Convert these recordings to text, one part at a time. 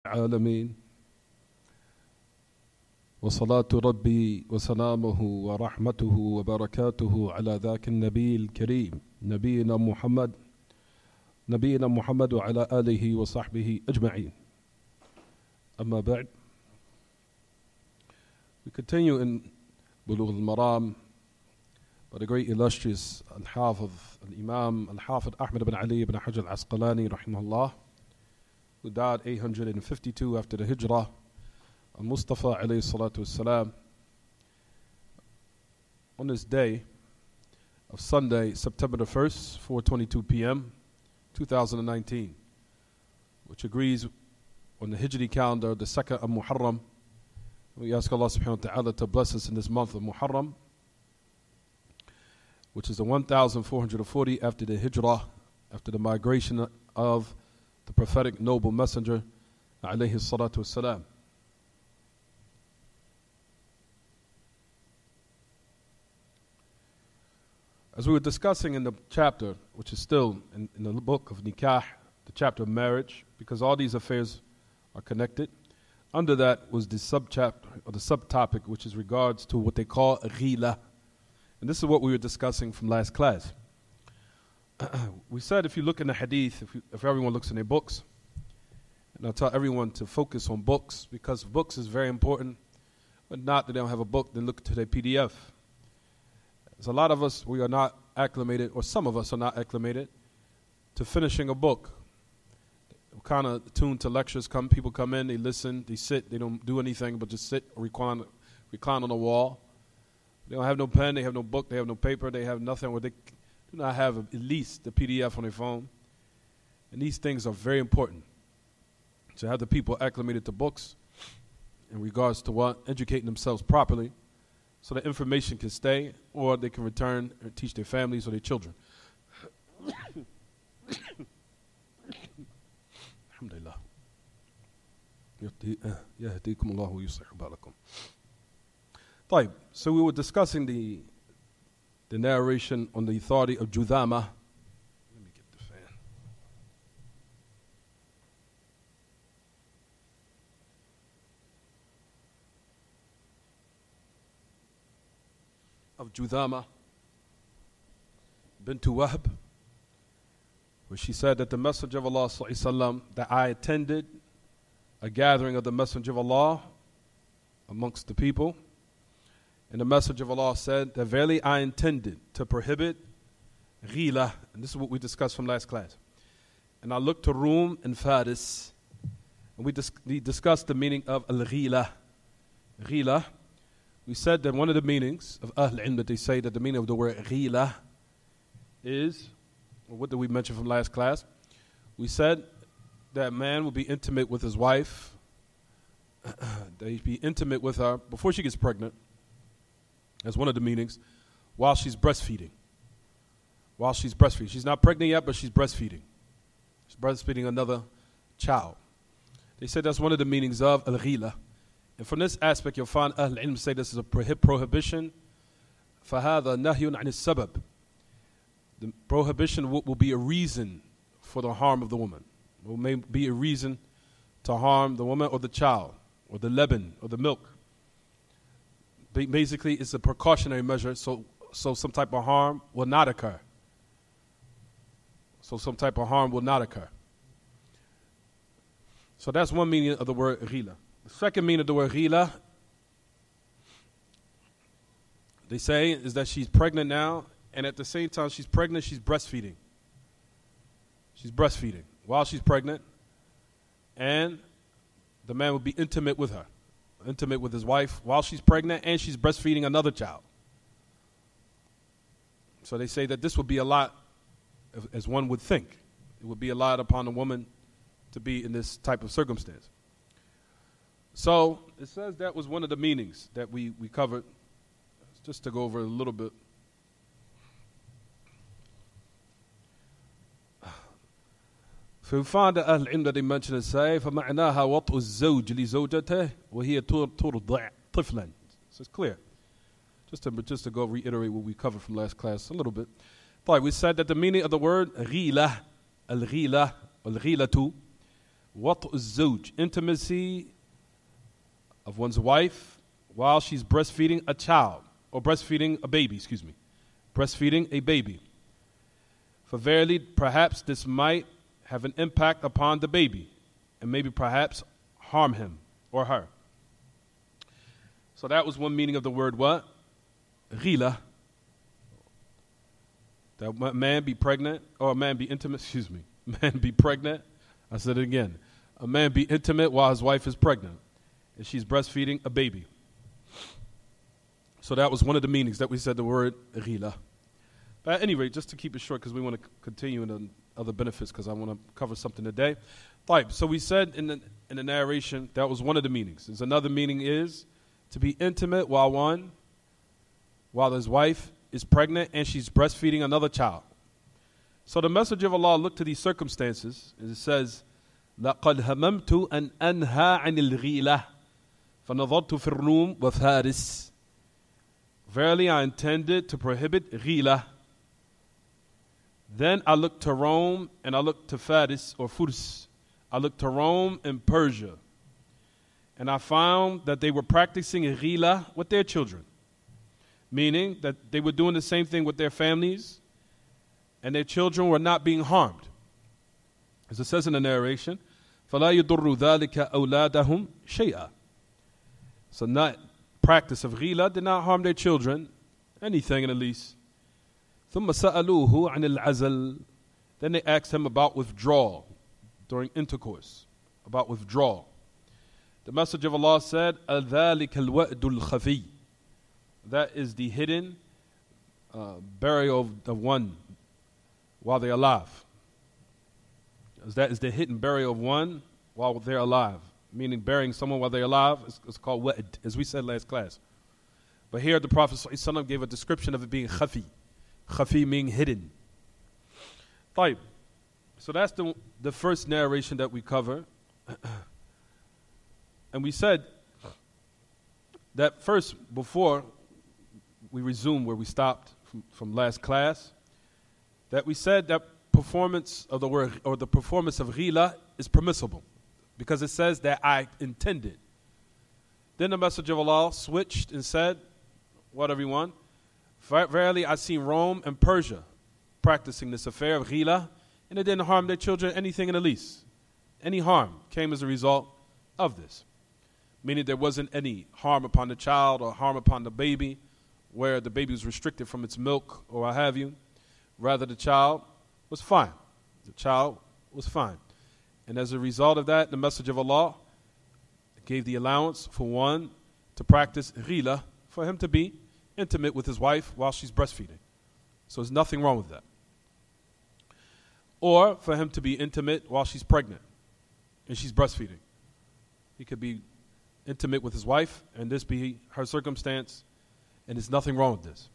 العالمين وصلاة ربي وسلامه ورحمته وبركاته على ذاك النبي الكريم نبينا محمد وعلى آله وصحبه أجمعين. أما بعد, we continue in Buloogh Al-Maraam by the great illustrious Al-Hafiz Al-Imam Al-Hafiz Ahmad ibn Ali ibn Hajar Al-Asqalani rahimahullah, who died 852 after the Hijrah, Al-Mustafa alayhi salatu wassalam, on this day of Sunday, September the 1st, 4:22 p.m., 2019, which agrees on the Hijri calendar, the second of Muharram. We ask Allah subhanahu wa ta'ala to bless us in this month of Muharram, which is the 1440 after the Hijrah, after the migration of the prophetic noble messenger alayhi salatu wassalam. As we were discussing in the chapter, which is still in the book of Nikah, the chapter of marriage, because all these affairs are connected, under that was the subchapter or the subtopic, which is regards to what they call ghila. And this is what we were discussing from last class. We said if you look in the hadith, if everyone looks in their books, and I'll tell everyone to focus on books, because books is very important, but not that they don't have a book, then look to their PDF. There's a lot of us, we are not acclimated, or some of us are not acclimated to finishing a book. We're kind of tuned to lectures. People come in, they listen, they sit, they don't do anything but just sit or recline on the wall. They don't have no pen, they have no book, they have no paper, they have nothing, or they do not have at least the PDF on their phone. And these things are very important. To have the people acclimated to books in regards to educating themselves properly, so that information can stay, or they can return and teach their families or their children. Alhamdulillah. Yahdikum Allah wa yuslih balakum. طيب, so we were discussing the narration on the authority of Juthama. Let me get the fan. Of Juthama bint Wahb, where she said that the Messenger of Allah sallallahu alaihi wasallam, that I attended a gathering of the Messenger of Allah amongst the people, and the Messenger of Allah said that verily I intended to prohibit ghila, and this is what we discussed from last class. And I looked to Rum and Faris, and we discussed the meaning of al-ghila. Ghila, we said that one of the meanings of Ahl-Ilm, that they say that the meaning of the word ghila is, what did we mention from last class? We said that man will be intimate with his wife, that he'd be intimate with her before she gets pregnant. That's one of the meanings. While she's breastfeeding. While she's breastfeeding. She's not pregnant yet, but she's breastfeeding. She's breastfeeding another child. They said that's one of the meanings of al-ghila. And from this aspect, you'll find Ahl-Ilm say this is a prohibition. فَهَذَا نَهْيٌ عَنِ السَّبَبِ. The prohibition will be a reason for the harm of the woman. It may be a reason to harm the woman or the child, or the leban, or the milk. Basically, it's a precautionary measure, so some type of harm will not occur. So that's one meaning of the word ghila. The second meaning of the word ghila, they say, is that she's pregnant now, and at the same time she's pregnant, she's breastfeeding. She's breastfeeding while she's pregnant, and the man will be intimate with her. Intimate with his wife while she's pregnant, and she's breastfeeding another child. So they say that this would be a lot, as one would think. It would be a lot upon a woman to be in this type of circumstance. So it says that was one of the meanings that we covered. Just to go over a little bit. So we find that Ahl-Ilm that they mention and say, فَمَعْنَاهَا وَطْءُ الزَّوْجِ لِزَوْجَتِهِ وَهِيَ تُرْضِعْ طِفْلًا. So it's clear. Just to go reiterate what we covered from last class a little bit. We said that the meaning of the word ghila, al-ghila, al-ghilatu, Wat الزوج, intimacy of one's wife while she's breastfeeding a child, or breastfeeding a baby, breastfeeding a baby. For verily, perhaps this might have an impact upon the baby, and maybe perhaps harm him or her. So that was one meaning of the word what? Ghila. That man be pregnant, or a man be intimate, man be pregnant. I said it again. A man be intimate while his wife is pregnant, and she's breastfeeding a baby. So that was one of the meanings that we said the word ghila. But at any rate, just to keep it short, because we want to continue in the other benefits, because I want to cover something today. So we said in the narration, that was one of the meanings. There's another meaning is to be intimate while his wife is pregnant and she's breastfeeding another child. So the Messenger of Allah looked to these circumstances, and it says, لَقَدْ هَمَمْتُ أَنْ أَنْهَى عَنِ الْغِيلَةِ فَنَظَرْتُ فِي الرُّومِ وَفَارِسِ. Verily I intended to prohibit ghila. Then I looked to Rome and I looked to Faris or Furs. I looked to Rome and Persia. And I found that they were practicing ghila with their children. Meaning that they were doing the same thing with their families, and their children were not being harmed. As it says in the narration, فَلَا يُضُرُّ ذَلِكَ أَوْلَادَهُمْ شَيْئًا. So not practice of ghila did not harm their children, anything at least. ثُمَّ سَأَلُوهُ عَنِ الْعَزَلِ. Then they asked him about withdrawal during intercourse, about withdrawal. The Messenger of Allah said, أَذَلِكَ الْوَأْدُ الْخَفِيِّ. That is the hidden burial of one while they're alive. That is the hidden burial of one while they're alive. Meaning burying someone while they're alive is called wa'd, as we said last class. But here the Prophet ﷺ gave a description of it being khafi. Khafi meaning hidden. So that's the first narration that we cover. And we said that first, before we resume where we stopped from last class, that we said that performance of the word, or the performance of ghila, is permissible because it says that I intended. Then the Messenger of Allah switched and said, what everyone? Verily I seen Rome and Persia practicing this affair of ghila, and it didn't harm their children anything in the least. Any harm came as a result of this. Meaning there wasn't any harm upon the child or harm upon the baby, where the baby was restricted from its milk or what have you. Rather, the child was fine. The child was fine. And as a result of that, the Messenger of Allah gave the allowance for one to practice ghila, for him to be intimate with his wife while she's breastfeeding. So there's nothing wrong with that. Or for him to be intimate while she's pregnant and she's breastfeeding. He could be intimate with his wife and this be her circumstance, and there's nothing wrong with this.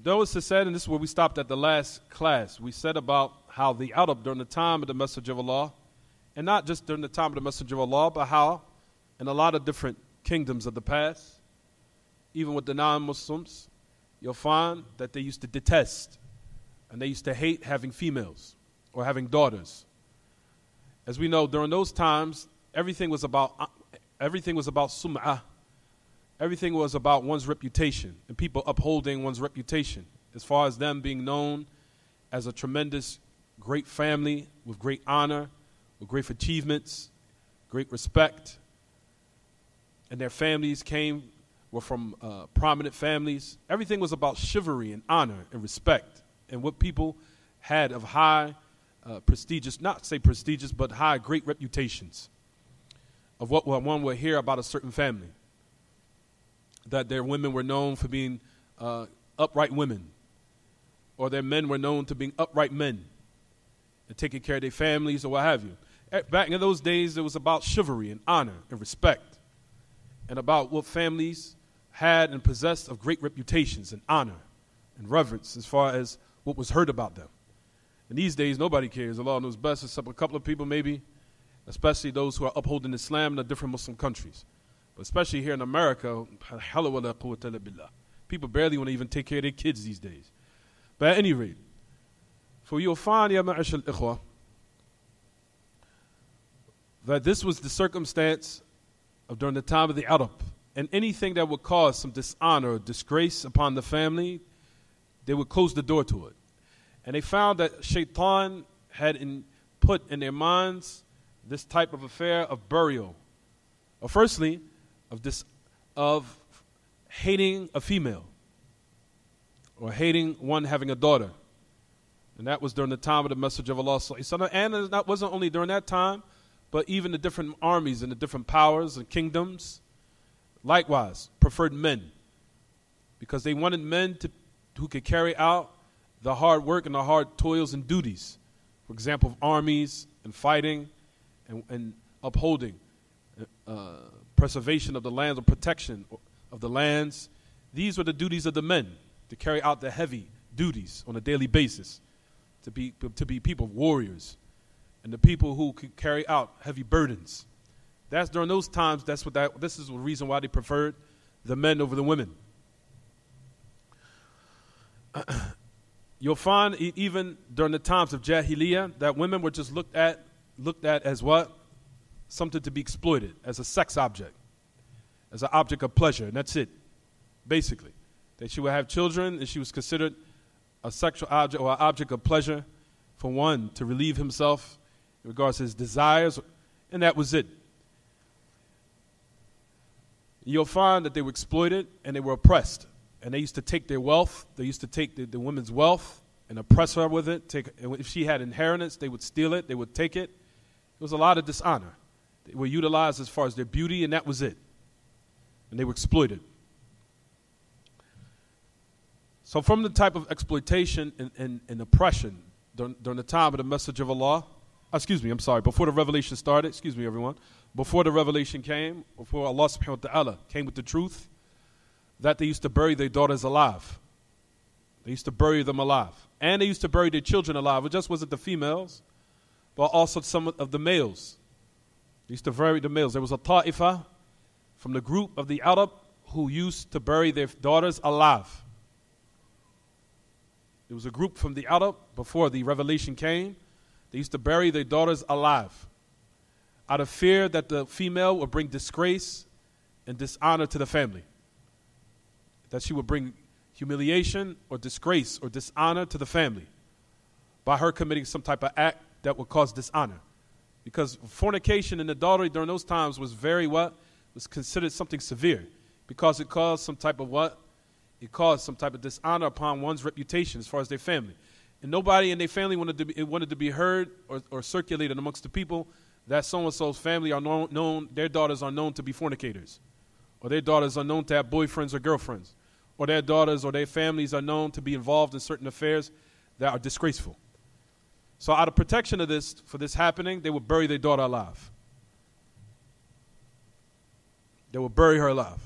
Notice it said, and this is where we stopped at the last class, we said about how the Arab during the time of the Messenger of Allah, and not just during the time of the Messenger of Allah, but how in a lot of different kingdoms of the past, even with the non-Muslims, you'll find that they used to detest and they used to hate having females or having daughters. As we know, during those times, everything was about sum'ah. Everything was about one's reputation and people upholding one's reputation as far as them being known as a tremendous, great family with great honor, with great achievements, great respect. And their families were from prominent families. Everything was about chivalry and honor and respect and what people had of high, prestigious, not say prestigious, but high, great reputations of what one would hear about a certain family. That their women were known for being upright women, or their men were known to being upright men and taking care of their families or what have you. Back in those days, it was about chivalry and honor and respect, and about what families had and possessed of great reputations and honor and reverence as far as what was heard about them. And these days, nobody cares. Allah knows best, except a couple of people maybe, especially those who are upholding Islam in the different Muslim countries. But especially here in America, people barely want to even take care of their kids these days. But at any rate, for you'll find, ya ma'ash al-ikhwa, that this was the circumstance of during the time of the Arab. And anything that would cause some dishonor or disgrace upon the family, they would close the door to it. And they found that Shaitan had put in their minds this type of affair of burial. Or firstly, of hating a female, or hating one having a daughter. And that was during the time of the Messenger of Allah. And that wasn't only during that time, but even the different armies and the different powers and kingdoms, likewise, preferred men. Because they wanted men who could carry out the hard work and the hard toils and duties. For example, of armies and fighting and upholding preservation of the lands or protection of the lands. These were the duties of the men, to carry out the heavy duties on a daily basis, to be people, warriors, and the people who could carry out heavy burdens. That's during those times. This is the reason why they preferred the men over the women. You'll find even during the times of Jahiliyyah that women were just looked at as what? Something to be exploited, as a sex object, as an object of pleasure, and that's it, basically. That she would have children, and she was considered a sexual object or an object of pleasure for one to relieve himself in regards to his desires, and that was it. You'll find that they were exploited and they were oppressed. And they used to take their wealth. They used to take the woman's wealth and oppress her with it. If she had inheritance, they would steal it. They would take it. It was a lot of dishonor. They were utilized as far as their beauty, and that was it. And they were exploited. So from the type of exploitation and oppression during the time of the Messenger of Allah, before the revelation started, before the revelation came, before Allah subhanahu wa ta'ala came with the truth, that they used to bury their daughters alive. They used to bury them alive. And they used to bury their children alive. It just wasn't the females, but also some of the males. They used to bury the males. There was a ta'ifah from the group of the Arab who used to bury their daughters alive. There was a group from the Arab before the revelation came. They used to bury their daughters alive out of fear that the female would bring disgrace and dishonor to the family. That she would bring humiliation or disgrace or dishonor to the family by her committing some type of act that would cause dishonor. Because fornication and adultery during those times was was considered something severe, because it caused some type of It caused some type of dishonor upon one's reputation as far as their family. And nobody in their family wanted to be heard or circulated amongst the people that so-and-so's family are known, their daughters are known to be fornicators, or their daughters are known to have boyfriends or girlfriends, or their daughters or their families are known to be involved in certain affairs that are disgraceful. So out of protection of for this happening, they would bury their daughter alive. They would bury her alive.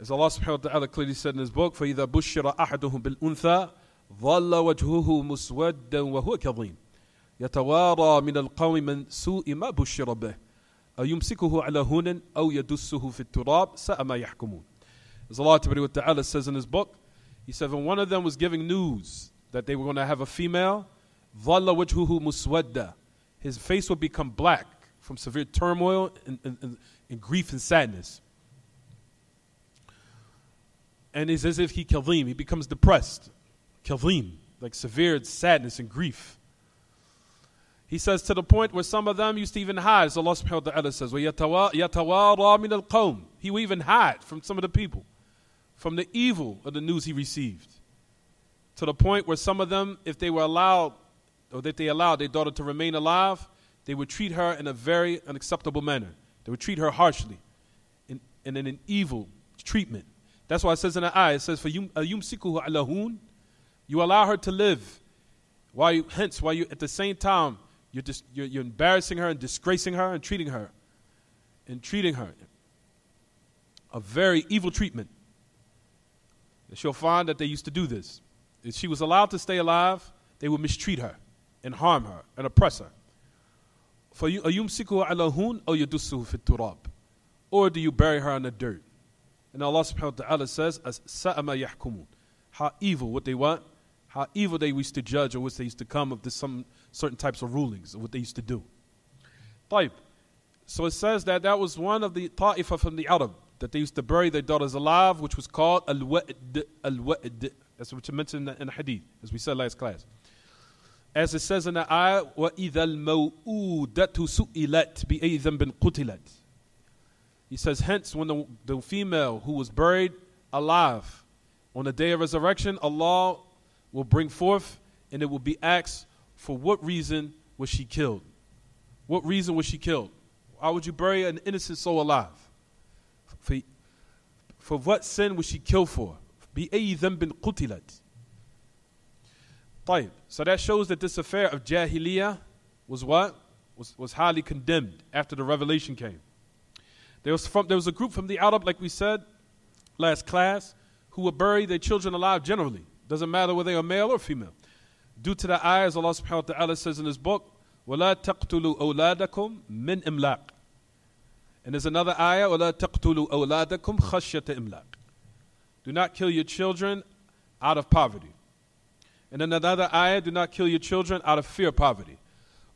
As Allah subhanahu wa ta'ala clearly said in his book, فَإِذَا بُشِّرَ أَحَدُهُمْ بِالْأُنْثَى ظَلَّ وَجْهُهُ مُسْوَدًّا وَهُوَ كَظِيمٌ يَتَوَارَى مِنَ الْقَوْمِ مِنْ سُوءِ مَا بُشِّرَ بِهِ أَيُمْسِكُهُ عَلَى هُنٍ أَوْ يَدُسُّهُ فِي التُّرَابِ سَاءَ مَا يَحْكُمُونَ. As Allah subhanahu wa ta'ala says in his book, he said, when one of them was giving news that they were going to have a female, ظَلَّ وَجْهُهُ مُسْوَدًّا, his face would become black from severe turmoil and grief and sadness. And it's as if he becomes depressed. Kadhim, like severe sadness and grief. He says to the point where some of them used to even hide. As Allah subhanahu wa ta'ala says, وَيَتَوَارَى مِنَ الْقَوْمِ, he would even hide from some of the people, from the evil of the news he received. To the point where some of them, if they were allowed, or that they allowed their daughter to remain alive, they would treat her in a very unacceptable manner. They would treat her harshly, and in an evil treatment. That's why it says in the ayah, it says, فَيُمْسِكُهُ عَلَى هُونَ, you allow her to live, while you at the same time, you're embarrassing her and disgracing her and treating her a very evil treatment. And she'll find that they used to do this. If she was allowed to stay alive, they would mistreat her and harm her and oppress her. فَيُمْسِكُهُ عَلَى هُونَ أَوْ يَدُسُّهُ فِي التُّرَابِ, or do you bury her in the dirt? And Allah subhanahu wa ta'ala says, سَاءَ مَا يَحْكُمُونَ, how evil what they want, how evil they used to judge, or what they used to come of some certain types of rulings, of what they used to do. طيب. So it says that that was one of the ta'ifa from the Arab, that they used to bury their daughters alive, which was called al-wa'd. Al-wa'd. That's what you mentioned in the hadith, as we said last class. As it says in the ayah, وَإِذَا الْمَوْءُودَةُ سُئِلَتْ بِأَيِّ ذَنْبٍ قُتِلَتْ. He says, hence, when the female who was buried alive on the day of resurrection, Allah will bring forth, and it will be asked, for what reason was she killed? What reason was she killed? Why would you bury an innocent soul alive? For what sin was she killed for? بِأَيِّ ذَنْبٍ قُتِلَتْ. طيب. So that shows that this affair of Jahiliyyah was what? Was highly condemned after the revelation came. There was a group from the Arab, like we said last class, who would bury their children alive generally. Doesn't matter whether they are male or female. Due to the ayahs, Allah subhanahu wa ta'ala says in his book, وَلَا تَقْتُلُوا أَوْلَادَكُمْ مِنْ إِمْلَاقٍ. And there's another ayah, وَلَا تَقْتُلُوا أَوْلَادَكُمْ خَشْيَةَ إِمْلَاقٍ. Do not kill your children out of poverty. And then another ayah, do not kill your children out of fear of poverty.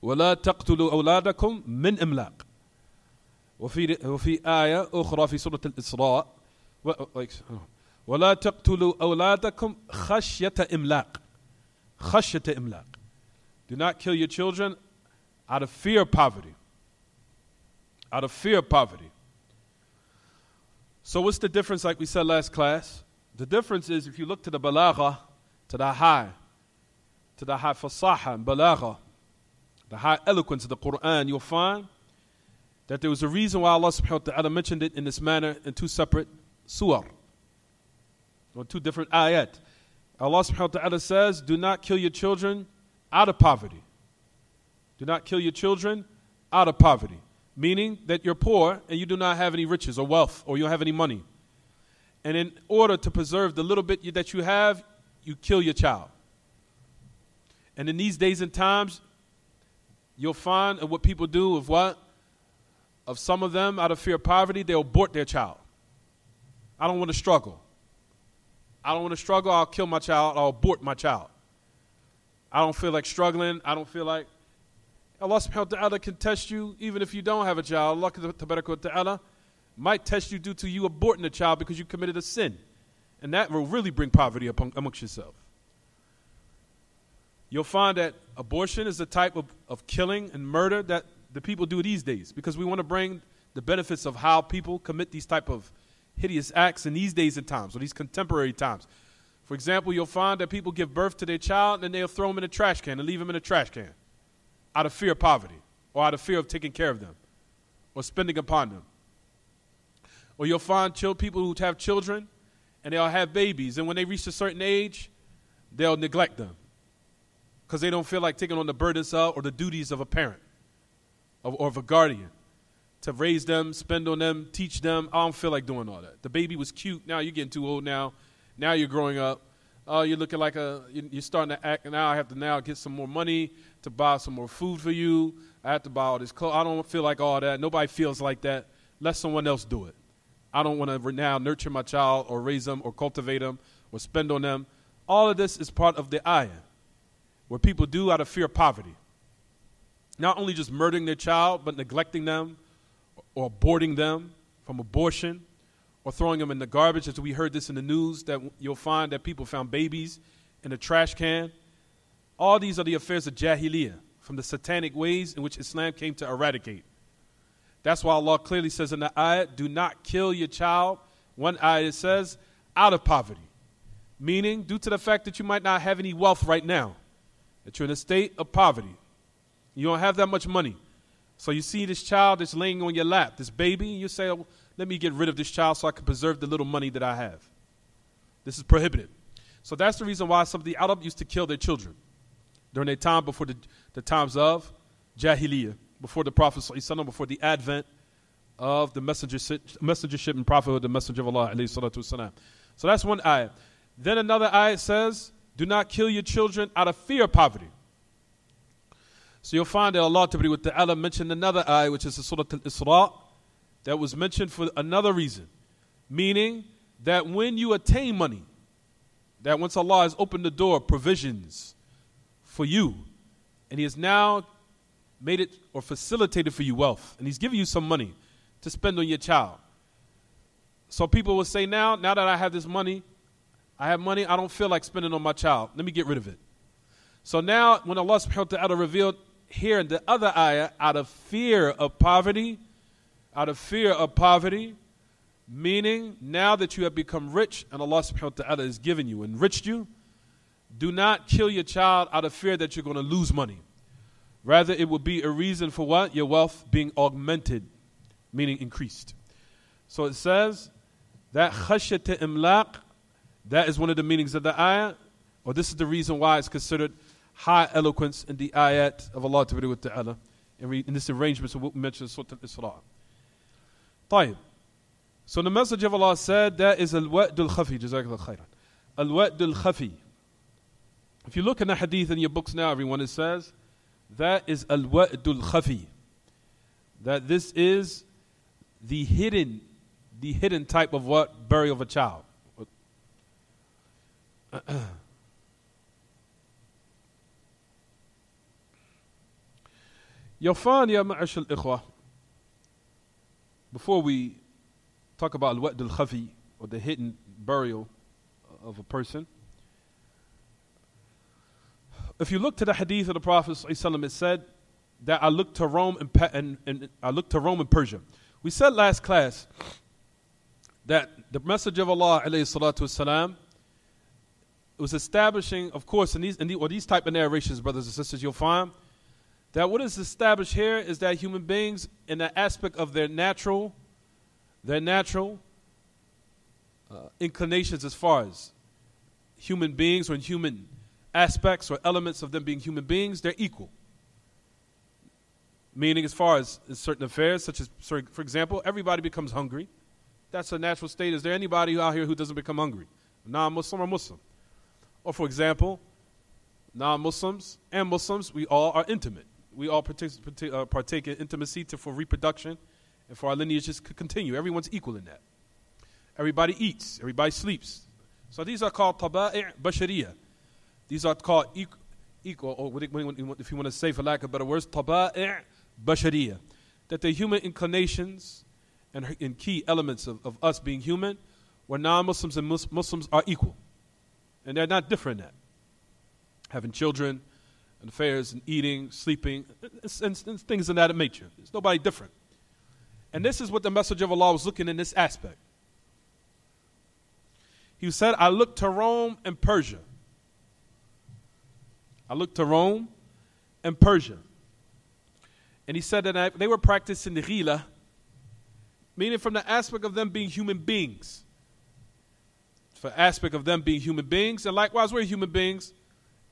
وَلَا تَقْتُلُوا أَوْلَادَكُمْ مِنْ إِمْلَاقٍ. وفي آية أخرى في سورة الإسراء ولا تقتلوا أولادكم خشية إملاق. خشية إملاق. Do not kill your children out of fear of poverty. Out of fear of poverty. So what's the difference, like we said last class? The difference is, if you look to the Buloogh, to the high fasaha and Buloogh, the high eloquence of the Quran, you'll find that there was a reason why Allah subhanahu wa ta'ala mentioned it in this manner in two separate surah, or two different ayat. Allah subhanahu wa ta'ala says, do not kill your children out of poverty. Do not kill your children out of poverty. Meaning that you're poor and you do not have any riches or wealth, or you don't have any money. And in order to preserve the little bit that you have, you kill your child. And in these days and times, you'll find what people do of what? Of some of them, out of fear of poverty, they'll abort their child. I don't want to struggle. I don't want to struggle, I'll kill my child, I'll abort my child. I don't feel like struggling, I don't feel like... Allah subhanahu wa ta'ala can test you even if you don't have a child. Allah tabaraka wa ta'ala might test you due to you aborting a child because you committed a sin. And that will really bring poverty amongst yourself. You'll find that abortion is the type of killing and murder that the people do these days, because we want to bring the benefits of how people commit these type of hideous acts in these days and times, or these contemporary times. For example, you'll find that people give birth to their child and they'll throw him in a trash can and leave him in a trash can out of fear of poverty, or out of fear of taking care of them, or spending upon them. Or you'll find people who have children and they'll have babies, and when they reach a certain age, they'll neglect them because they don't feel like taking on the burdens of or the duties of a parent or of a guardian, to raise them, spend on them, teach them. I don't feel like doing all that. The baby was cute. Now you're getting too old now. Now you're growing up. Oh, you're looking like you're starting to act. Now I have to now get some more money to buy some more food for you. I have to buy all this clothes. I don't feel like all that. Nobody feels like that. Let someone else do it. I don't want to now nurture my child or raise them or cultivate them or spend on them. All of this is part of the ayah, where people do out of fear of poverty. Not only just murdering their child, but neglecting them or aborting them from abortion, or throwing them in the garbage, as we heard this in the news, that you'll find that people found babies in a trash can. All these are the affairs of Jahiliyyah, from the satanic ways in which Islam came to eradicate. That's why Allah clearly says in the ayat, do not kill your child. One ayat says, out of poverty. Meaning, due to the fact that you might not have any wealth right now, that you're in a state of poverty. You don't have that much money. So you see this child that's laying on your lap, this baby, and you say, oh, let me get rid of this child so I can preserve the little money that I have. This is prohibited. So that's the reason why some of the Arab used to kill their children during their time before the times of Jahiliyyah, before the Prophet ﷺ, before the advent of the messengership and prophethood of the Messenger of Allah alayhi salatu wasalam. So that's one ayat. Then another ayat says, do not kill your children out of fear of poverty. So you'll find that Allah Ta'ala mentioned another ayah, which is the Surah Al-Isra, that was mentioned for another reason. Meaning that when you attain money, that once Allah has opened the door, provisions for you, and He has now made it or facilitated for you wealth, and He's giving you some money to spend on your child. So people will say, now that I have this money, I don't feel like spending on my child. Let me get rid of it. So now when Allah subhanahu wa ta'ala revealed here in the other ayah, out of fear of poverty, meaning now that you have become rich and Allah subhanahu wa ta'ala has given you, enriched you, do not kill your child out of fear that you're going to lose money. Rather, it will be a reason for what? Your wealth being augmented, meaning increased. So it says that khashyata imlaq, that is one of the meanings of the ayah, or this is the reason why it's considered high eloquence in the ayat of Allah Ta'ala in this arrangement of what we mentioned in Surah Al-Isra. طيب. So the message of Allah said that is al-wa'dul khafi, jazakallah khairan. Al-wa'dul khafi. If you look in the hadith in your books now, everyone, it says that is al-wa'dul khafi. That this is the hidden type of what? Burial of a child. You'll find, ya ma'ashal ikhwah, before we talk about al-wa'd al-khafi, or the hidden burial of a person, if you look to the hadith of the Prophet ﷺ, it said that I looked to Rome and I looked to Rome and Persia. We said last class that the message of Allah alayhi salatu wasalam was establishing, of course, in these type of narrations, brothers and sisters, you'll find that what is established here is that human beings, in the aspect of their natural inclinations as far as human beings or in human aspects or elements of them being human beings, they're equal. Meaning as far as in certain affairs, such as, for example, everybody becomes hungry. That's a natural state. Is there anybody out here who doesn't become hungry? Non-Muslim or Muslim? Or for example, non-Muslims and Muslims, we all are intimate. We all partake in intimacy for reproduction and for our lineages to continue. Everyone's equal in that. Everybody eats. Everybody sleeps. So these are called taba'i' bashariyah. These are called equal, or if you want to say for lack of better words, taba'i' bashariyah. That the human inclinations and key elements of us being human, where non-Muslims and Muslims are equal. And they're not different in that. Having children, and affairs, and eating, sleeping, and things of that nature. There's nobody different. And this is what the Messenger of Allah was looking in this aspect. He said, I looked to Rome and Persia. I looked to Rome and Persia. And he said that they were practicing the ghila, meaning from the aspect of them being human beings. For aspect of them being human beings, and likewise we're human beings,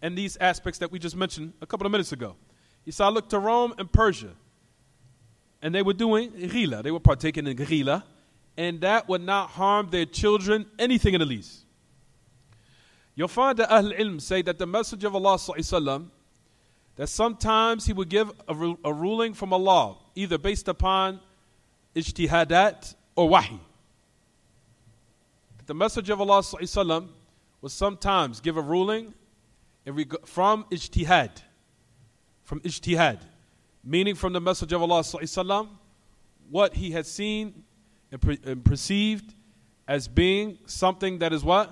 and these aspects that we just mentioned a couple of minutes ago. He said, I looked to Rome and Persia, and they were doing ghila. They were partaking in ghila, and that would not harm their children anything in the least. You'll find that Ahl Ilm say that the Messenger of Allah ﷺ, that sometimes he would give a ruling from Allah, either based upon ijtihadat or wahi. The Messenger of Allah ﷺ would sometimes give a ruling from ijtihad, meaning from the Messenger of Allah ﷺ, what he had seen and perceived as being something that is what?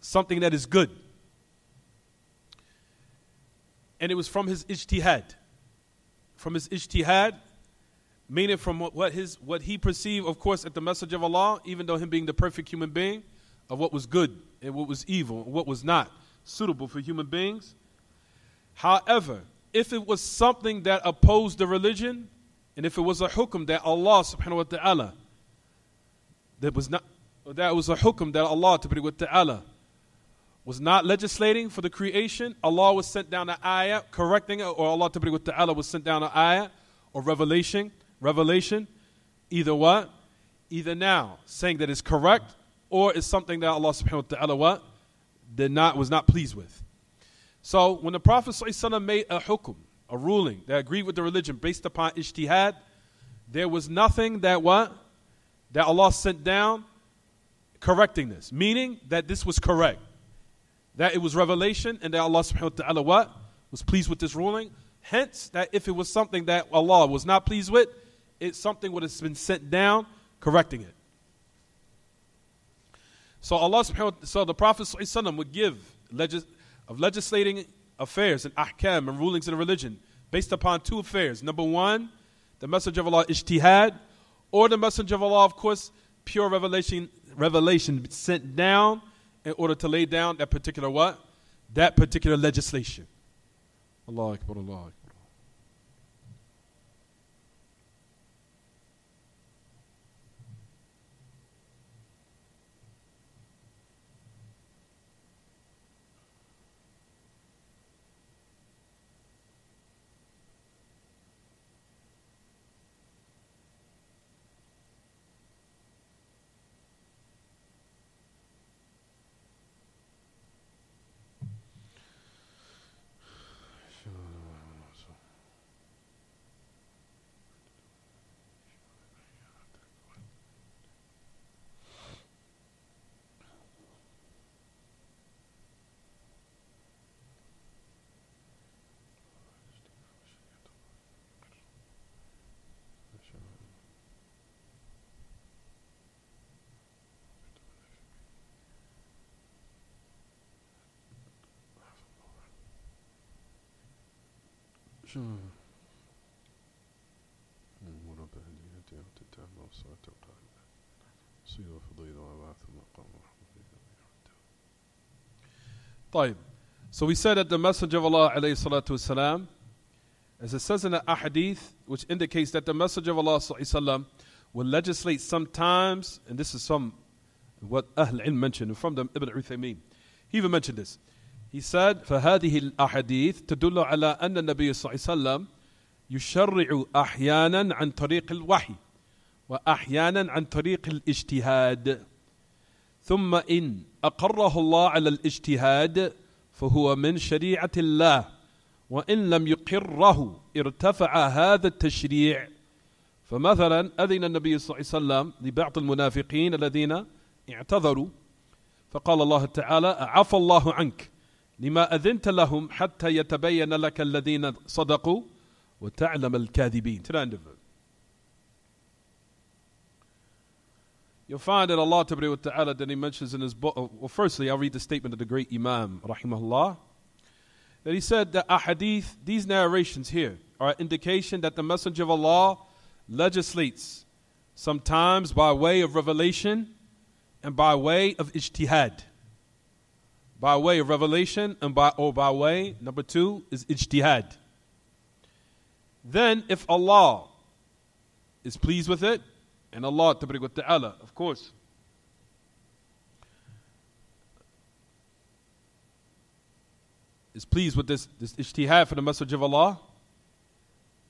Something that is good. And it was from his ijtihad. From his ijtihad, meaning from what he perceived, of course, at the Messenger of Allah, even though him being the perfect human being, of what was good and what was evil and what was not suitable for human beings. However, if it was something that opposed the religion, and if it was a hukum that Allah subhanahu wa ta'ala, that was a hukum that Allah subhanahu wa ta'ala was not legislating for the creation, Allah was sent down an ayah correcting it, or Allah subhanahu wa ta'ala was sent down an ayah or revelation, either what? Either now, saying that it's correct, or it's something that Allah subhanahu wa ta'ala what? Was not pleased with. So when the Prophet ﷺ made a hukum, a ruling that agreed with the religion based upon ijtihad, there was nothing that what? That Allah sent down correcting this. Meaning that this was correct. That it was revelation and that Allah subhanahu wa ta'ala what? Was pleased with this ruling. Hence, that if it was something that Allah was not pleased with, something would have been sent down correcting it. So the Prophet ﷺ would give legislating affairs and ahkam and rulings in religion based upon two affairs. Number one, the Messenger of Allah ijtihad, or the Messenger of Allah, of course, pure revelation sent down in order to lay down that particular what? That particular legislation. Allahu Akbar, Allahu Akbar. So we said that the Messenger of Allah alayhi salatu wasalam, as it says in the ahadith, which indicates that the Messenger of Allah sallallahu alayhi wasallam will legislate sometimes, and this is what Ahl Ilm mentioned from the Ibn Uthaymeen. He even mentioned this. He said, فَهَذِهِ الْأَحَدِيث تَدُلُّ عَلَىٰ أَنَّ النَّبِيَّ صلى الله عليه وسلم يشرع أحيانا عن طريق الوحي وأحيانا عن طريق الاجتهاد ثم إن أقره الله على الاجتهاد فهو من شريعة الله وإن لم يقره ارتفع هذا التشريع. فمثلا أذن النبي صلى الله عليه وسلم لبعض المنافقين الذين اعتذروا فقال الله تعالى عفى الله عنك لما أذنت لهم حتى يتبين لك الذين صدقوا وتعلم الكاذبين. To the end of it. You'll find that Allah Ta'ala that He mentions in His book. Well, firstly, I'll read the statement of the great Imam, rahimahullah, that he said that ahadith, these narrations here, are an indication that the Messenger of Allah legislates sometimes by way of revelation and by way of ijtihad. By way of revelation and by way, number two, is ijtihad. Then, if Allah is pleased with it, and Allah Ta'ala, of course, is pleased with this ijtihad for the message of Allah,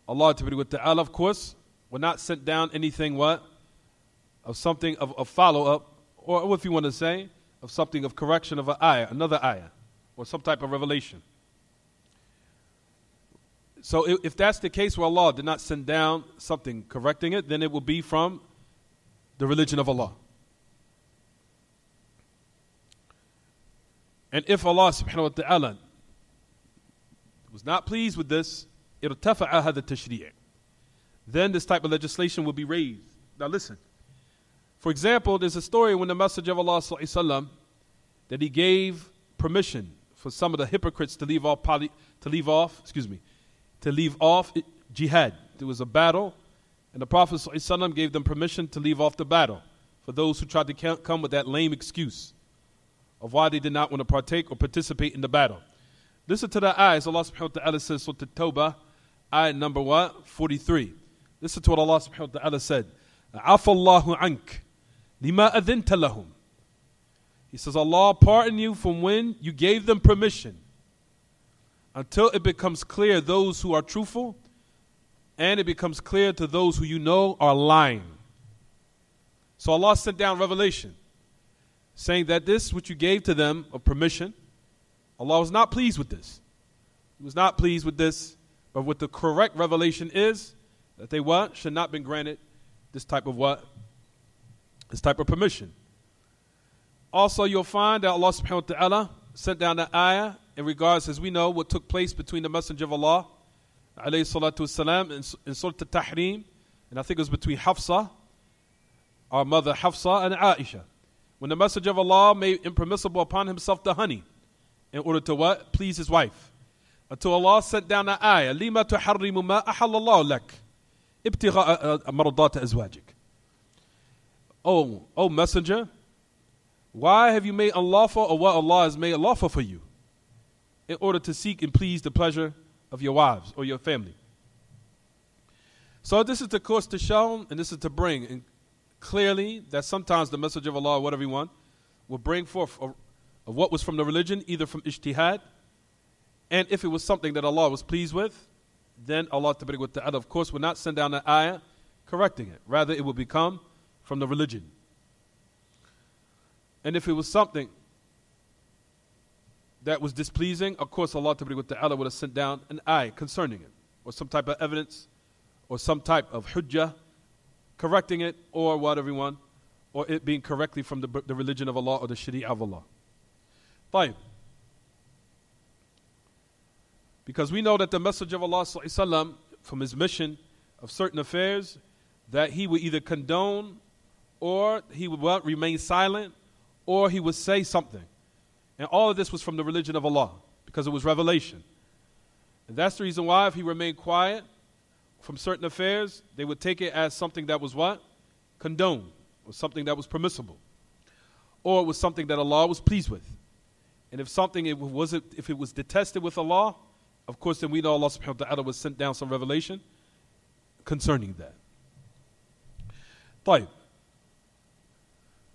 Allah Ta'ala, of course, will not send down anything of something of follow-up, or if you want to say, of something of correction of an ayah, another ayah, or some type of revelation. So if that's the case where Allah did not send down something correcting it, then it will be from the religion of Allah. And if Allah subhanahu wa ta'ala was not pleased with this, irtafa'a hadha tashri', then this type of legislation will be raised. Now listen. For example, there's a story when the Messenger of Allah sallallahu alaihi wasallam that he gave permission for some of the hypocrites to leave off jihad. There was a battle, and the Prophet sallallahu alaihi wasallam gave them permission to leave off the battle for those who tried to come with that lame excuse of why they did not want to partake or participate in the battle. Listen to the ayahs. Allah subhanahu wa ta'ala says, Surah At-Tawbah, ayah number 43. Listen to what Allah subhanahu wa ta'ala said. عَفَى اللَّهُ عَنْكَ لِمَا أَذِنْتَ لَهُمْ. He says, Allah pardon you from when you gave them permission, until it becomes clear those who are truthful, and it becomes clear to those who you know are lying. So Allah sent down revelation, saying that this which you gave to them of permission, Allah was not pleased with this. He was not pleased with this, but what the correct revelation is, that they should not been granted this type of This type of permission. Also, you'll find that Allah subhanahu wa ta'ala sent down the ayah in regards, as we know, what took place between the Messenger of Allah alayhi salatu wasalam, in Surah Al-Tahrim, and I think it was between Hafsa, our mother Hafsa, and Aisha, when the Messenger of Allah made impermissible upon himself the honey in order to what? Please his wife. Until Allah sent down the ayah, لِمَا تُحَرِّمُ مَا أَحَلَّ اللَّهُ لَكَ ابْتِغَاءَ مَرْضَاتِ أَزْوَاجِكَ. Oh Messenger, why have you made unlawful or what Allah has made lawful for you in order to seek and please the pleasure of your wives or your family? So this is the course to show, and this is to bring and clearly that sometimes the Messenger of Allah, whatever he want, will bring forth of what was from the religion, either from ijtihad, and if it was something that Allah was pleased with, then Allah tabarak wa ta'ala, of course, will not send down an ayah correcting it. Rather, it will become from the religion. And if it was something that was displeasing, of course, Allah tabarak wa ta'ala would have sent down an ayah concerning it, or some type of evidence, or some type of hujjah correcting it, or whatever you want, or it being correctly from the religion of Allah or the sharia of Allah. Fine. Because we know that the Messenger of Allah ﷺ, from his mission of certain affairs, that he would either condone, or he would remain silent, or he would say something. And all of this was from the religion of Allah, because it was revelation. And that's the reason why if he remained quiet from certain affairs, they would take it as something that was what? Condoned, or something that was permissible. Or it was something that Allah was pleased with. And if it was detested with Allah, of course, then we know Allah subhanahu wa ta'ala would send down some revelation concerning that. طيب.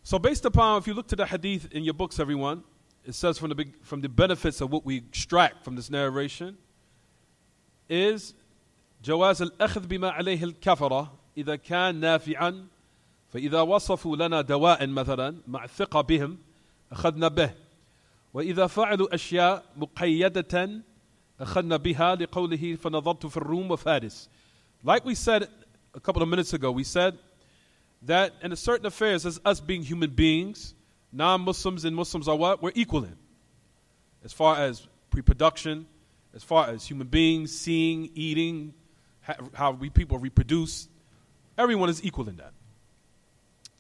So based upon, if you look to the hadith in your books, everyone, it says from the benefits of what we extract from this narration is جواز الأخذ بما عليه الكفرة إذا كان نافعا فإذا وصفوا لنا دواء مثلا مع الثقة بهم أخذنا به وإذا فعلوا أشياء مقيدة أخذنا بها لقوله فنظرت في الروم وفارس. Like we said a couple of minutes ago, we said that in certain affairs, as us being human beings, non-Muslims and Muslims are what? We're equal in. As far as reproduction, as far as human beings, seeing, eating, how people reproduce, everyone is equal in that.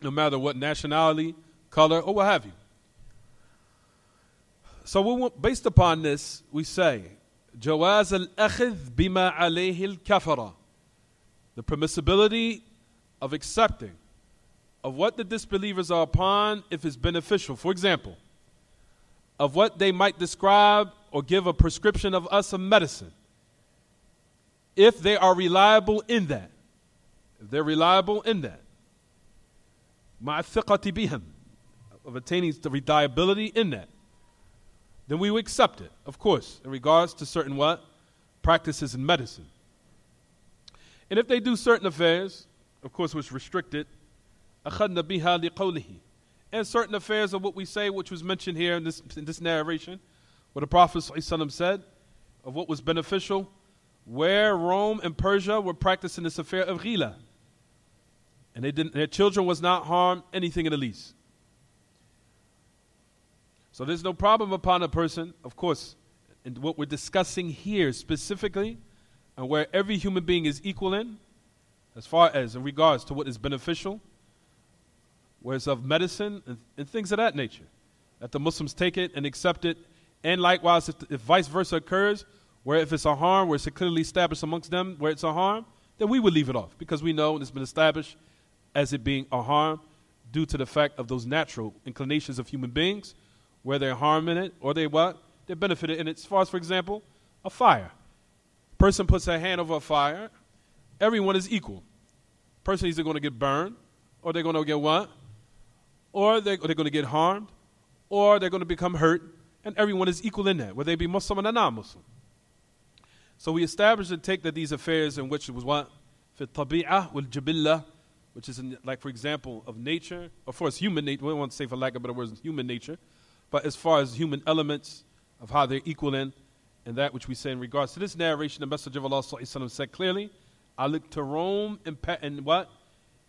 No matter what nationality, color, or what have you. So based upon this, we say, جواز الأخذ بما عليه الكفرة, the permissibility of accepting of what the disbelievers are upon if it's beneficial. For example, of what they might describe or give a prescription of us of medicine, if they are reliable in that. If they're reliable in that. مع الثقة بهم, of attaining the reliability in that, then we will accept it, of course, in regards to certain what? Practices in medicine. And if they do certain affairs, of course, which restricted, أخذنا بها لقوله, and certain affairs of what we say, which was mentioned here in this narration, where the Prophet ﷺ said of what was beneficial, where Rome and Persia were practicing this affair of ghila, and their children was not harmed anything in the least. So there's no problem upon a person, of course, in what we're discussing here specifically, and where every human being is equal in, as far as in regards to what is beneficial, where it's of medicine and things of that nature, that the Muslims take it and accept it, and likewise if vice versa occurs, where if it's a harm, where it's clearly established amongst them, where it's a harm, then we would leave it off, because we know it's been established as it being a harm due to the fact of those natural inclinations of human beings, where they're harming it or they're benefited in it. As far as, for example, a fire. Person puts their hand over a fire, everyone is equal. Person is either going to get burned, or they're going to get what? Or they're going to get harmed, or they're going to become hurt, and everyone is equal in that, whether they be Muslim or non-Muslim. So we established and take that these affairs in which it was what? في الطبيعة والجبلة, which is like, for example, of nature, of course human nature, we don't want to say for lack of better words, human nature, but as far as human elements of how they're equal in, and that which we say in regards to this narration, the Messenger of Allah ﷺ said clearly, I look to Rome and what?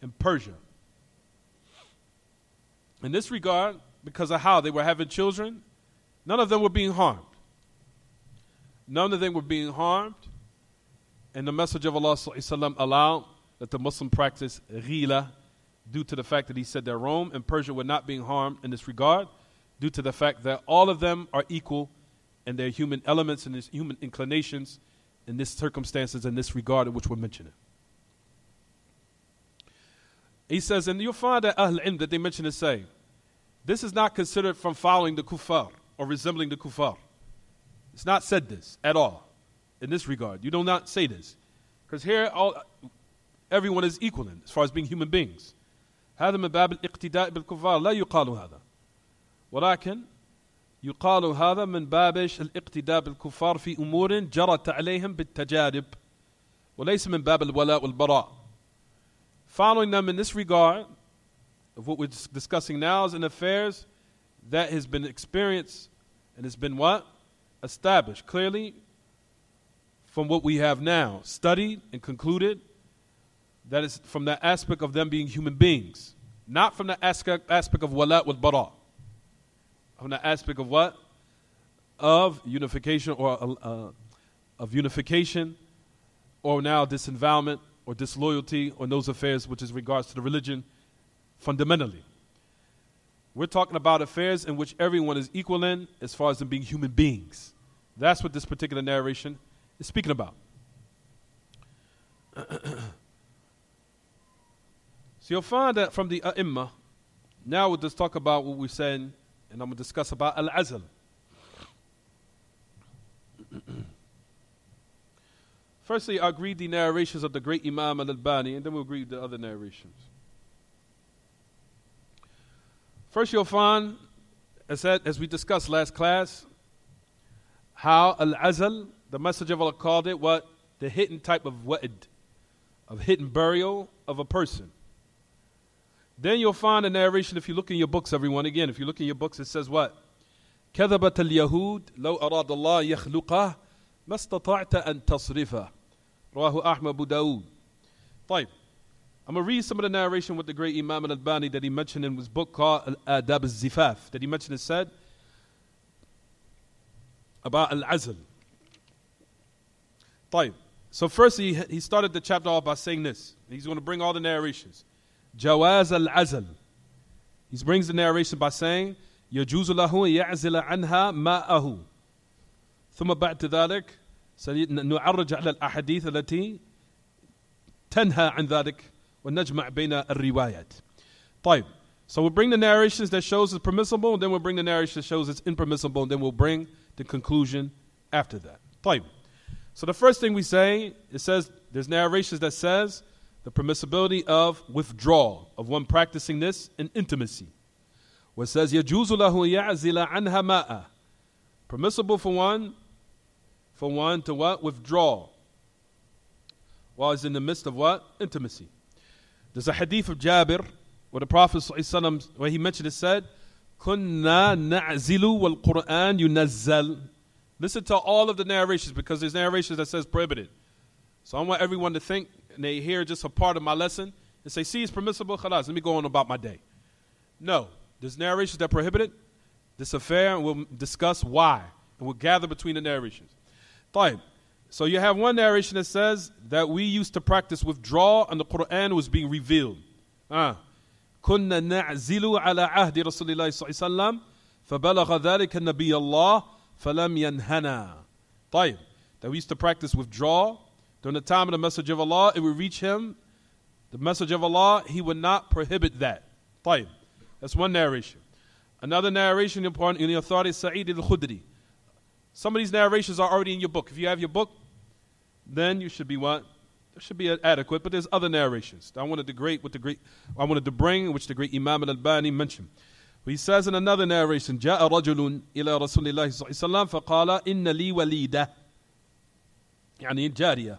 And Persia. In this regard, because of how they were having children, none of them were being harmed. None of them were being harmed. And the Messenger of Allah ﷺ allowed that the Muslim practice ghila due to the fact that he said that Rome and Persia were not being harmed in this regard, due to the fact that all of them are equal in their human elements and their human inclinations in this circumstances in this regard in which we're mentioning. He says, and you'll find that Ahl Ilm that they mention to say, this is not considered from following the kuffar or resembling the kuffar. It's not said this at all in this regard. You do not say this. Because here everyone is equal in, as far as being human beings. هذا من باب الاقتداء بالكفار لا يقال هذا ولكن يقال هذا من باب الاقتداء بالكفار في أمور جرت عليهم بالتجارب وليس من باب الولاء والبراء. Following them in this regard of what we're discussing now is in affairs that has been experienced and has been what? Established clearly from what we have now, studied and concluded, that is from the aspect of them being human beings, not from the aspect of wala wal bara, from the aspect of what? Of unification or of unification, or now disinvowment or disloyalty on those affairs which is regards to the religion fundamentally. We're talking about affairs in which everyone is equal in as far as them being human beings. That's what this particular narration is speaking about. So you'll find that from the A'imma, now we'll just talk about what we're saying, and I'm going to discuss about Al-Azl. Firstly, I'll read the narrations of the great Imam Al-Albani, and then we'll read the other narrations. First, you'll find, as we discussed last class, how Al-Azl, the Messenger of Allah called it, what? The hidden type of wa'id, of hidden burial of a person. Then you'll find a narration, if you look in your books, everyone, again, if you look in your books, it says what? كذبت اليهود لو أراد الله يخلقه ما استطعت أن تصرفه رواه أحمد أبو داود. طيب, I'm going to read some of the narration with the great Imam Al-Albani that he mentioned in his book called Al-Adab Al-Zifaf, that he mentioned and said about Al-Azl. طيب, so first he started the chapter off by saying this. He's going to bring all the narrations. جواز العزل. He brings the narration by saying يجوز له يعزل عنها ماءه. ثم بعد ذلك سنعرج على الأحاديث التي تنهى عن ذلك ونجمع بين الروايات. طيب, so we'll bring the narrations that shows it's permissible, and then we'll bring the narration that shows it's impermissible, and then we'll bring the conclusion after that. طيب, so the first thing we say, it says there's narrations that says the permissibility of withdrawal of one practicing this in intimacy. What says يجوز له يعزل عنها ماء. Permissible for one to what? Withdraw while he's in the midst of what? Intimacy. There's a hadith of Jabir where the Prophet ﷺ, where he mentioned it, said كنا نعزل والقرآن ينزل. Listen to all of the narrations, because there's narrations that says prohibited. So I want everyone to think, and they hear just a part of my lesson, and say, see, it's permissible, khalas, let me go on about my day. No, there's narrations that prohibit it, this affair, and we'll discuss why, and we'll gather between the narrations. طيب, so you have one narration that says that we used to practice withdrawal and the Quran was being revealed. كنا نعزل على عهد رسول الله صلى الله عليه وسلم فبلغ ذلك النبي الله فلم ينهنا. طيب, that we used to practice withdrawal during the time of the Messenger of Allah, it would reach him, the Messenger of Allah, he would not prohibit that. طيب, that's one narration. Another narration in the authority of Sa'id al-Khudri. Some of these narrations are already in your book. If you have your book, then you should be what? It should be adequate, but there's other narrations. I wanted to bring, which the great Imam Al-Albani mentioned. He says in another narration, جاء رجل إلى رسول الله صلى الله عليه وسلم فقال إن لي وليدة يعني جارية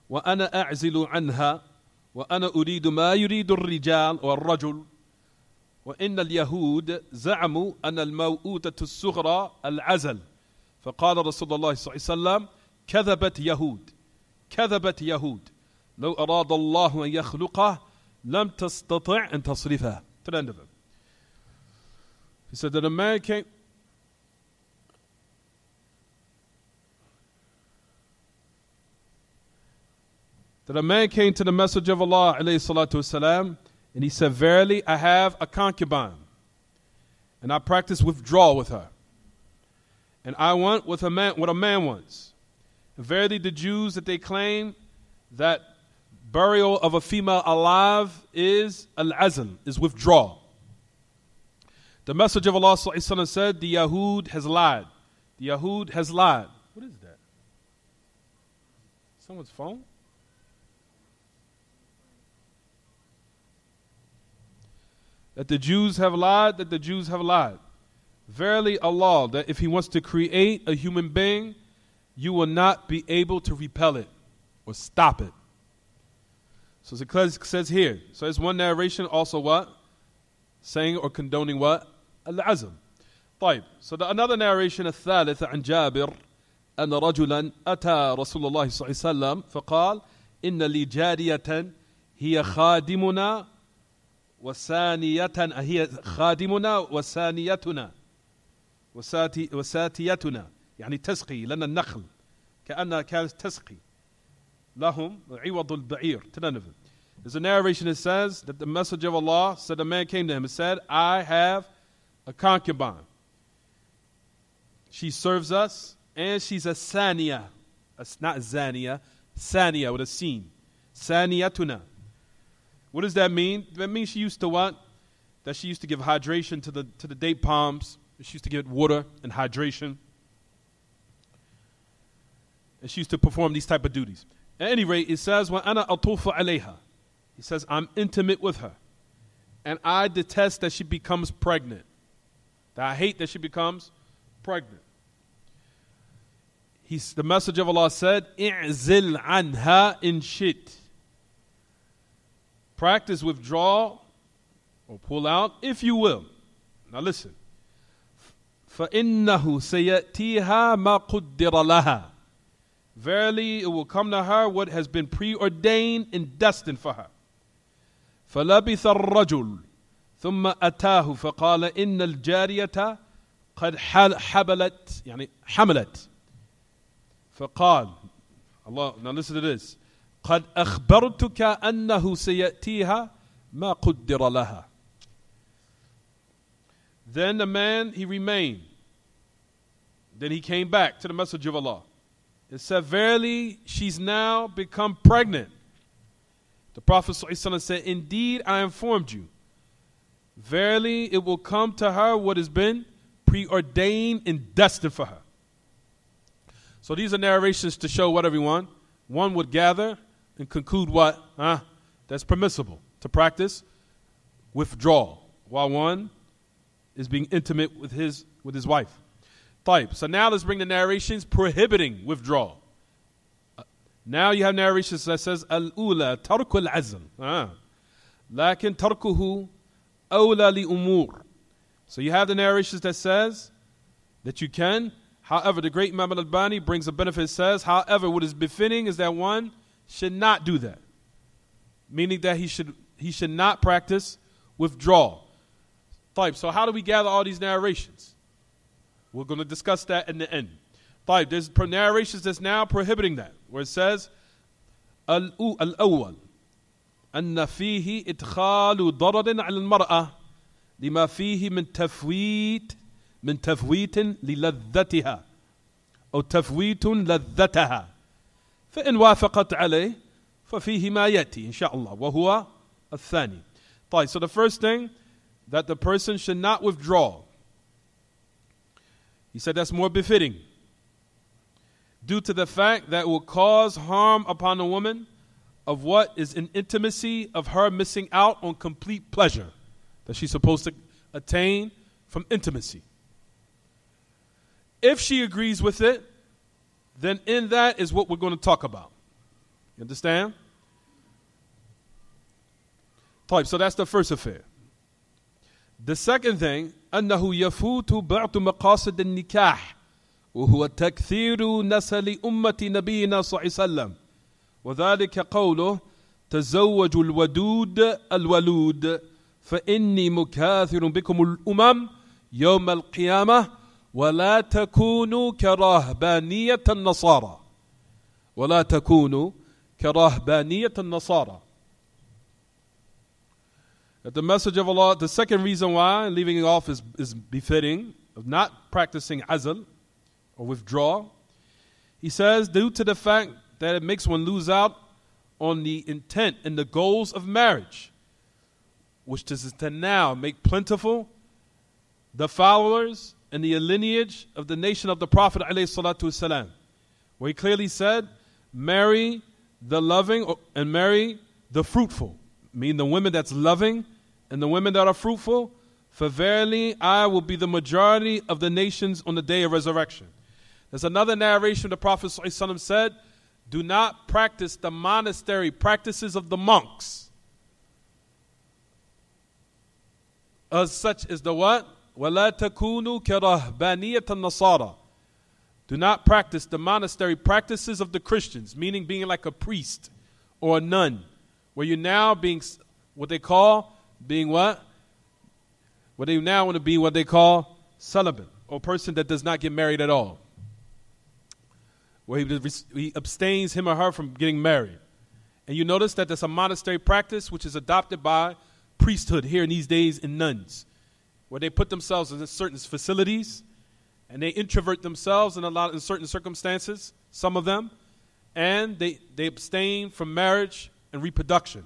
وأنا أعزل عنها وأنا أريد ما يريد الرجال والرجل وإن اليهود زعموا أن الموؤودة الصغرى العزل فقال رسول الله صلى الله عليه وسلم كذبت يهود لو أراد الله أن يخلقه لم تستطع أن تصرفه. To the end of it. He said that a man came. that a man came to the Messenger of Allah alayhi salatu wasalam, and he said, verily, I have a concubine, and I practice withdrawal with her. And I want what a man wants. And verily, the Jews that they claim that burial of a female alive is al-azl, is withdrawal. The Messenger of Allah sallallahu alaihi wasallam said, the Yahud has lied. The Yahud has lied. What is that? Someone's phone? That the Jews have lied, that the Jews have lied. Verily Allah, that if He wants to create a human being, you will not be able to repel it or stop it. So it says here, so it's one narration also what? Saying or condoning what? Al-azm. طيب. So another narration, الثالث عن جابر أن رجلا أتى رسول الله صلى الله عليه وسلم فقال إن لي جارية هي خادمنا وسانيتنا وساتيتنا يعني تسقي لنا النخل كأنها كانت تسقي لهم عوض البعير. There's a narration that says that the Messenger of Allah said, a man came to him and said, I have a concubine. She serves us, and she's a saniya. Not zaniya, saniya with a sin. Saniyatuna. What does that mean? That means she used to what? That she used to give hydration to the date palms. She used to give water and hydration. And she used to perform these type of duties. At any rate, it says, وَأَنَا أَطُوفُ عَلَيْهَا. He says, I'm intimate with her. And I detest that she becomes pregnant. That I hate that she becomes pregnant. The Messenger of Allah said, اِعْزِلْ عَنْهَا إِن شِئْتَ. Practice withdrawal or pull out if you will. Now listen. فَإِنَّهُ سَيَأْتِيهَا مَا قُدِّرَ لَهَا. Verily, it will come to her what has been preordained and destined for her. فَلَبِثَ الرَّجُلُ ثُمَّ أَتَاهُ فَقَالَ إِنَّ الْجَارِيَةَ قَدْ حَبَلَتْ يعني حملت. فقال Allah, now listen to this. قَدْ أَخْبَرْتُكَ أَنَّهُ سَيَأْتِيهَا مَا قُدِّرَ لَهَا. Then the man, he remained. Then he came back to the Messenger of Allah. It said, verily, she's now become pregnant. The Prophet ﷺ said, indeed, I informed you. Verily, it will come to her what has been preordained and destined for her. So these are narrations to show what, everyone? One would gather and conclude what? That's permissible to practice withdrawal while one is being intimate with his wife. Type. So now let's bring the narrations prohibiting withdrawal. Now you have narrations that says al-ula tarku al-azl. Lakin tarkuhu awla li umur. So you have the narrations that says that you can. However, the great Imam al-Albani brings a benefit, says, however, what is befitting is that one should not do that. Meaning that he should not practice withdrawal. Type. So how do we gather all these narrations? We're going to discuss that in the end. Type. There's narrations that's now prohibiting that, where it says, al-awwal, anna fihi idkhalu dararin ala al-mar'a lima fihi min tafwit للذتها أو تفويت لذتها فإن وافقت عليه ففيه ما يأتي إن شاء الله وهو الثاني. طيب, so the first thing, that the person should not withdraw. He said that's more befitting due to the fact that it will cause harm upon a woman of what is an intimacy of her missing out on complete pleasure that she's supposed to attain from intimacy. If she agrees with it, then in that is what we're going to talk about. You understand? So that's the first affair. The second thing, أنه يفوت بعض مقاصد النكاح وهو تكثير نسل أمة نبينا صلى الله عليه وسلم وذلك قوله تزوج الودود الولود فإني مكاثر بكم الأمم يوم القيامة ولا تكونوا كرهبانية النصارى ولا تكونوا كرهبانية النصارى. That the message of Allah, the second reason why leaving it off is befitting of not practicing azl or withdrawal. He says, due to the fact that it makes one lose out on the intent and the goals of marriage, which is to now make plentiful the followers and the lineage of the nation of the Prophet ﷺ, where he clearly said, marry the loving and marry the fruitful, meaning the women that's loving and the women that are fruitful, for verily I will be the majority of the nations on the day of resurrection. There's another narration the Prophet ﷺ said, do not practice the monastery practices of the monks. As such as the what? وَلَا تَكُونُوا كَرَهْبَانِيَةَ النَّصَارَى. Do not practice the monastery practices of the Christians, meaning being like a priest or a nun, where you're now being what they call being what? What they now want to be what they call celibate, or a person that does not get married at all, where he abstains him or her from getting married. And you notice that there's a monastery practice which is adopted by priesthood here in these days in nuns, where they put themselves in certain facilities and they introvert themselves in certain circumstances, some of them, and they abstain from marriage and reproduction,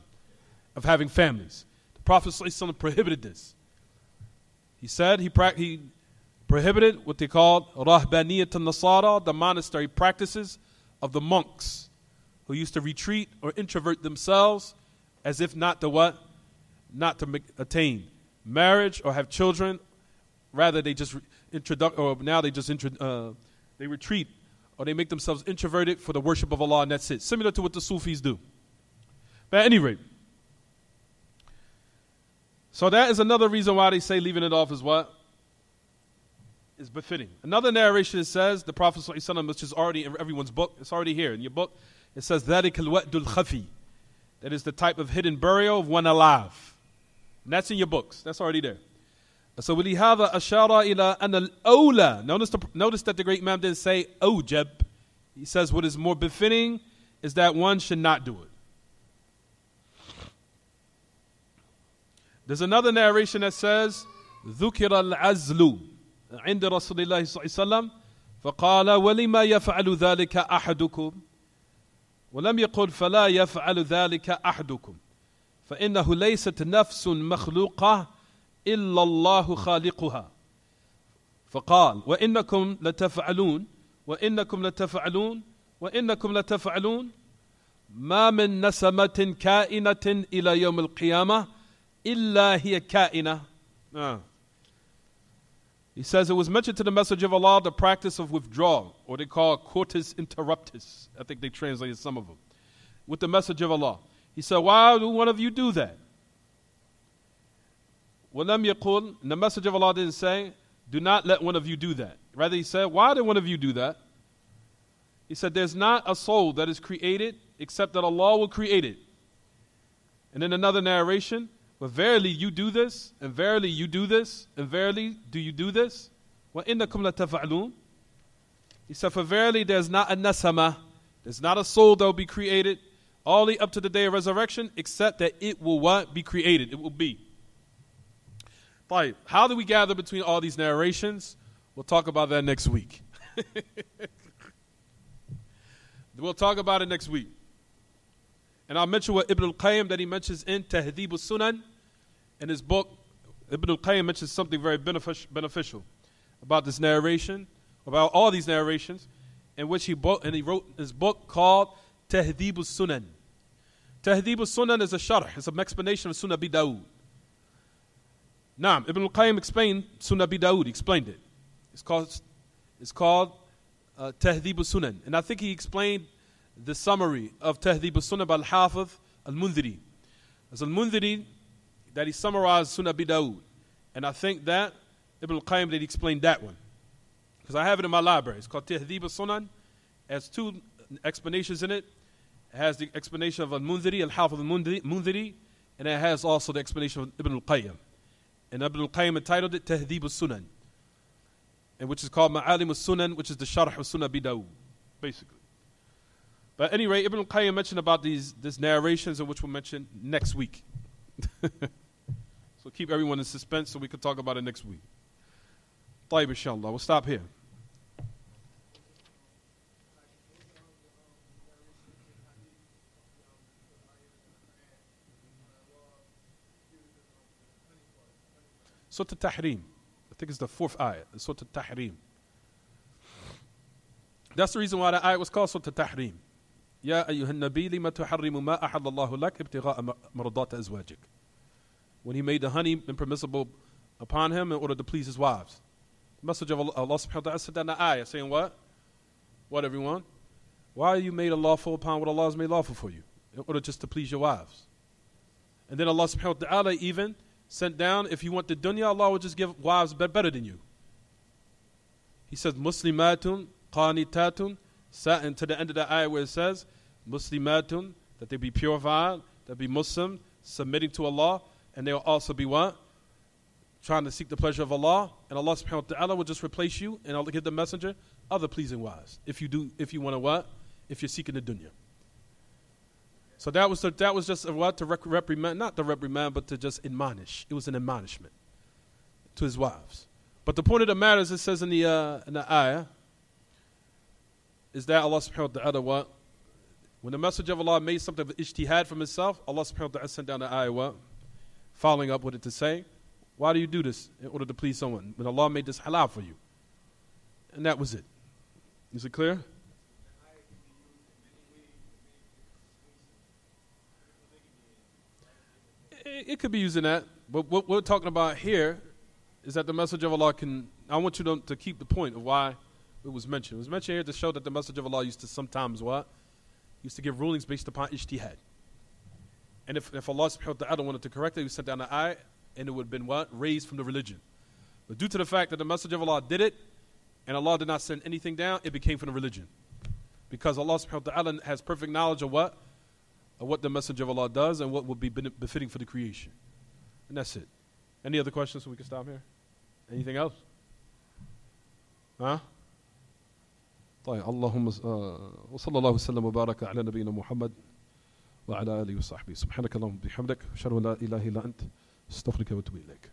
of having families. The Prophet ﷺ prohibited this. He said he prohibited what they called rahbaniyat al-nasara, the monastery practices of the monks, who used to retreat or introvert themselves as if not to what? Not to attain marriage or have children. Rather, they just they retreat, or they make themselves introverted for the worship of Allah, and that's it. Similar to what the Sufis do. But at any rate, so that is another reason why they say leaving it off is what? Is befitting. Another narration says, the Prophet ﷺ, which is already in everyone's book, it's already here in your book, it says, ذَلِكَ الْوَأْدُ الْخَفِي. That is the type of hidden burial of one alive. And that's in your books. That's already there. So وَلِهَذَا أَشَارَ إِلَىٰ أَنَّ الْأَوْلَى. Notice that the great Imam didn't say أَوْجَب. He says what is more befitting is that one should not do it. There's another narration that says, ذُكِرَ الْعَزْلُ عند رسول الله صلى الله عليه وسلم فقال ولما يفعل ذلك أحدكم ولم يقل فلا يفعل ذلك أحدكم فإنه ليست نفس مخلوقة إلا الله خالقها فقال وإنكم لتفعلون وإنكم لتفعلون وإنكم لتفعلون ما من نسمة كائنة إلى يوم القيامة إلا هي كائنة. He says it was mentioned to the Messenger of Allah the practice of withdrawal, or they call quartus interruptus. I think they translated some of them. With the Messenger of Allah. He said, why do one of you do that? وَلَمْ يَقُلْ, and the Messenger of Allah didn't say, do not let one of you do that. Rather he said, why did one of you do that? He said, there's not a soul that is created except that Allah will create it. And in another narration, but verily you do this, and verily you do this, and verily do you do this? وَإِنَّكُمْ لَتَفَعْلُونَ. He said, for verily there's not a nasama, there's not a soul that will be created, all the way up to the day of resurrection, except that it will what? Be created. It will be. Right. How do we gather between all these narrations? We'll talk about that next week. We'll talk about it next week. And I'll mention what Ibn al-Qayyim that he mentions in Tahdhib al-Sunan. In his book, Ibn al-Qayyim mentions something very beneficial about this narration, about all these narrations, in which he wrote his book called Tahdhib al-Sunan. Tahdhib al-Sunan is a sharh, it's an explanation of Sunan Abi Dawud. Ibn al-Qayyim explained Sunan Abi Dawud, he explained it. It's called Tahdhib al-Sunan. And I think he explained the summary of Tahdhib al-Sunan by Al-Hafiz al-Mundhiri. As al-Mundhiri, that he summarized Sunan Abi Dawud. And I think that Ibn al-Qayyim that he explained that one. Because I have it in my library. It's called Tahdhib al-Sunan. It has two explanations in it. It has the explanation of al-Mundhiri, Al-Hafiz al-Mundhiri, and it has also the explanation of Ibn al-Qayyim. And Ibn al-Qayyim entitled it Tahdhib al-Sunan, and which is called Ma'alim al-Sunan, which is the sharh of Sunan Abi Dawud, basically. But at any rate, Ibn al-Qayyim mentioned about these narrations, in which we'll mention next week. So keep everyone in suspense so we can talk about it next week. طيب inshallah. We'll stop here. Surah Al-Tahrim. I think it's the 4th ayah. Surah Al-Tahrim. That's the reason why the ayah was called Surah Al-Tahrim. يا أيها النبي لما تحرم ما أحل الله لك ابتغاء مرضات أزواجك. When he made the honey impermissible upon him in order to please his wives. The message of Allah subhanahu wa ta'ala said that in the ayah, saying what? What, everyone? Why are you made lawful upon what Allah has made lawful for you? In order just to please your wives. And then Allah subhanahu wa ta'ala even sent down, if you want the dunya, Allah will just give wives better than you. He says, Muslimatun, qanitatun, and to the end of the ayah where it says, Muslimatun, that they be purified, that be Muslim, submitting to Allah, and they will also be what? Trying to seek the pleasure of Allah, and Allah subhanahu wa ta'ala will just replace you, and Allah give the messenger other pleasing wives. If you want to what? If you're seeking the dunya. So that was just a what? To reprimand, not to reprimand, but to just admonish. It was an admonishment to his wives. But the point of the matter is, it says in the ayah, is that Allah subhanahu wa ta'ala what? When the Messenger of Allah made something of ijtihad from himself, Allah subhanahu wa ta'ala sent down the ayah what? Following up with it to say, why do you do this in order to please someone? When Allah made this halal for you. And that was it. Is it clear? It could be used in that. But what we're talking about here is that the Messenger of Allah I want you to keep the point of why it was mentioned. It was mentioned here to show that the Messenger of Allah used to sometimes what? Used to give rulings based upon ijtihad. And if Allah subhanahu wa ta'ala wanted to correct it, he would send down the ayah, and it would have been what? Raised from the religion. But due to the fact that the Messenger of Allah did it, and Allah did not send anything down, it became from the religion. Because Allah subhanahu wa ta'ala has perfect knowledge of what? Of what the Messenger of Allah does and what will be befitting for the creation. And that's it. Any other questions so we can stop here? Anything else? Huh? طيب اللهم وصلى الله وسلم وبارك على نبينا محمد وعلى آله وصحبه سبحانك اللهم وبحمدك أشهد أن لا إله إلا أنت أستغفرك وأتوب إليك.